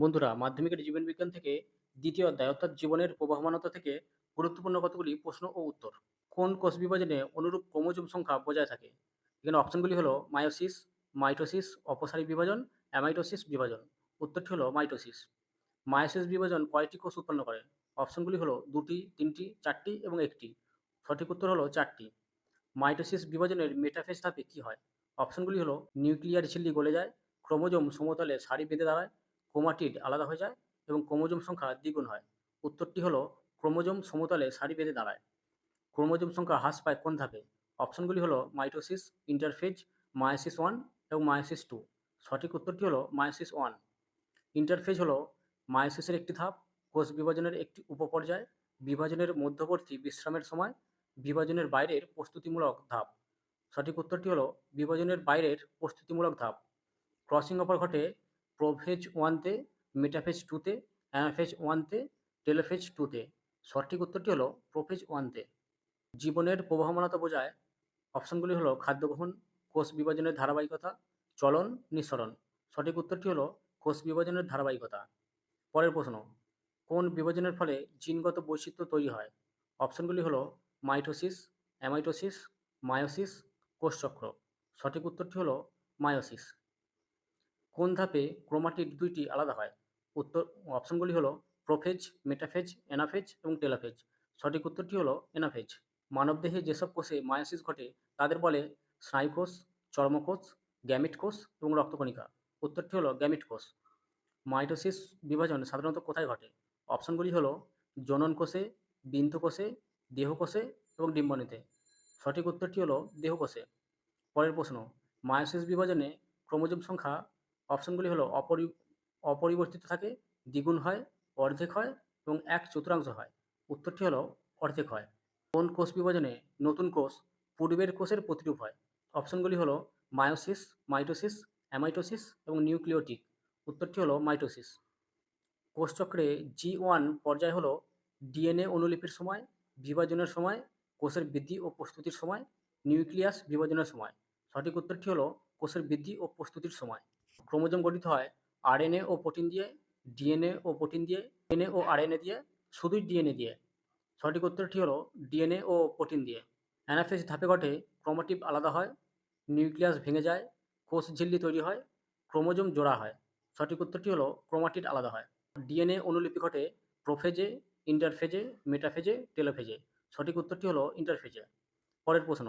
বন্ধুরা, মাধ্যমিকের জীবনবিজ্ঞান থেকে দ্বিতীয় অধ্যায় অর্থাৎ জীবনের প্রবহমানতা থেকে গুরুত্বপূর্ণ কতগুলি প্রশ্ন ও উত্তর। কোন কোষ বিভাজনে অনুরূপ ক্রোমোজোম সংখ্যা বজায় থাকে? এখানে অপশনগুলি হলো মায়োসিস, মাইটোসিস, অপসারী বিভাজন, অ্যামাইটোসিস বিভাজন। উত্তরটি হলো মাইটোসিস। মায়োসিস বিভাজন কয়টি কোষ উৎপন্ন করে? অপশনগুলি হলো দুটি, তিনটি, চারটি এবং একটি। সঠিক উত্তর হলো চারটি। মাইটোসিস বিভাজনের মেটাফেজ ধাপে কি হয়? অপশনগুলি হলো নিউক্লিয়ার ঝিল্লি গলে যায়, ক্রোমোজোম সমতলে সারি বেঁধে দাঁড়ায়, ক্রোমাটিড আলাদা হয়ে যায় এবং ক্রোমোজোম সংখ্যা দ্বিগুণ হয়। উত্তরটি হলো ক্রোমোজোম সমতলে সারি বেঁধে দাঁড়ায়। ক্রোমোজোম সংখ্যা হ্রাস পায় কোন ধাপে? অপশনগুলি হলো মাইটোসিস, ইন্টারফেজ, মায়োসিস ওয়ান এবং মায়োসিস টু। সঠিক উত্তরটি হলো মায়োসিস ওয়ান। ইন্টারফেজ হলো মায়োসিসের একটি ধাপ, কোষ বিভাজনের একটি উপপর্যায়, বিভাজনের মধ্যবর্তী বিশ্রামের সময়, বিভাজনের বাইরের প্রস্তুতিমূলক ধাপ। সঠিক উত্তরটি হলো বিভাজনের বাইরের প্রস্তুতিমূলক ধাপ। ক্রসিং ওভার ঘটে প্রোফেজ ওয়ানতে, মেটাফেজ টুতে, অ্যানাফেজ ওয়ানতে, টেলোফেজ টুতে। সঠিক উত্তরটি হলো প্রোফেজ ওয়ানতে। জীবনের প্রবহমানতা বোঝায় অপশনগুলি হলো খাদ্য গ্রহণ, কোষ বিভাজনের ধারাবাহিকতা, চলন, নিঃসরণ। সঠিক উত্তরটি হলো কোষ বিভাজনের ধারাবাহিকতা। পরের প্রশ্ন, কোন বিভাজনের ফলে জিনগত বৈচিত্র্য তৈরি হয়? অপশনগুলি হলো মাইটোসিস, অ্যামাইটোসিস, মায়োসিস, কোষচক্র। সঠিক উত্তরটি হলো মায়োসিস। কোন ধাপে ক্রোমাটিড দুইটি আলাদা হয়? উত্তর অপশনগুলি হলো প্রোফেজ, মেটাফেজ, অ্যানাফেজ এবং টেলোফেজ। সঠিক উত্তরটি হলো অ্যানাফেজ। মানবদেহে যেসব কোষে মায়োসিস ঘটে তাদের বলে স্নায়ুকোষ, চর্মকোষ, গ্যামিট কোষ এবং রক্তকণিকা। উত্তরটি হলো গ্যামিট কোষ। মাইটোসিস বিভাজন সাধারণত কোথায় ঘটে? অপশনগুলি হলো জনন কোষে, বিন্দু কোষে, দেহকোষে এবং ডিম্বনীতে। সঠিক উত্তরটি হলো দেহকোষে। পরের প্রশ্ন, মায়োসিস বিভাজনে ক্রোমোজোম সংখ্যা অপশনগুলি হলো অপরিবর্তিত থাকে, দ্বিগুণ হয়, অর্ধেক হয় এবং এক চতুর্থাংশ হয়। উত্তরটি হলো অর্ধেক হয়। কোন কোষ বিভাজনে নতুন কোষ পূর্বের কোষের প্রতিরূপ হয়? অপশনগুলি হলো মায়োসিস, মাইটোসিস, অ্যামাইটোসিস এবং নিউক্লিওটিক। উত্তরটি হলো মাইটোসিস। কোষচক্রে জি1 পর্যায় হলো ডিএনএ অনুলিপির সময়, বিভাজনের সময়, কোষের বৃদ্ধি ও প্রস্তুতির সময়, নিউক্লিয়াস বিভাজনের সময়। সঠিক উত্তরটি হলো কোষের বৃদ্ধি ও প্রস্তুতির সময়। ক্রোমোজোম গঠিত হয় আরএনএ ও প্রোটিন দিয়ে, ডিএনএ ও প্রোটিন দিয়ে, ডিএনএ ও আরএনএ দিয়ে, শুধুই ডিএনএ দিয়ে। সঠিক উত্তরটি হলো ডিএনএ ও প্রোটিন দিয়ে। অ্যানাফেজ ধাপে ঘটে ক্রোমাটিড আলাদা হয়, নিউক্লিয়াস ভেঙে যায়, কোষ ঝিল্লি তৈরি হয়, ক্রোমোজোম জোড়া হয়। সঠিক উত্তরটি হলো ক্রোমাটিড আলাদা হয়। ডিএনএ অনুলিপি ঘটে প্রোফেজে, ইন্টারফেজে, মেটাফেজে, টেলোফেজে। সঠিক উত্তরটি হলো ইন্টারফেজে। পরের প্রশ্ন,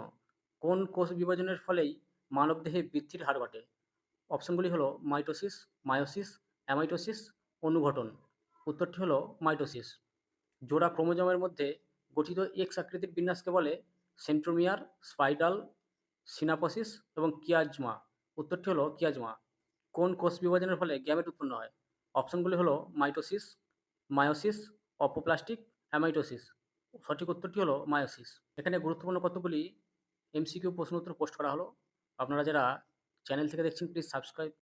কোন কোষ বিভাজনের ফলেই মানবদেহে বৃদ্ধির হার ঘটে? অপশনগুলি হলো মাইটোসিস, মায়োসিস, অ্যামাইটোসিস, অনুঘটন। উত্তরটি হলো মাইটোসিস। জোড়া ক্রোমোজোমের মধ্যে গঠিত এক্স আকৃতির বিন্যাসকে বলে সেন্ট্রোমিয়ার, স্পাইরাল, সিনাপসিস এবং কিয়াজমা। উত্তরটি হলো কিয়াজমা। কোন কোষ বিভাজনের ফলে গ্যামেট উৎপন্ন হয়? অপশনগুলি হলো মাইটোসিস, মায়োসিস, অপোপ্লাস্টিক, অ্যামাইটোসিস। সঠিক উত্তরটি হলো মায়োসিস। এখানে গুরুত্বপূর্ণ কতগুলি এমসিকিউ প্রশ্ন উত্তর পোস্ট করা হলো। আপনারা যারা চ্যানেল থেকে দেখছেন প্লিজ সাবস্ক্রাইব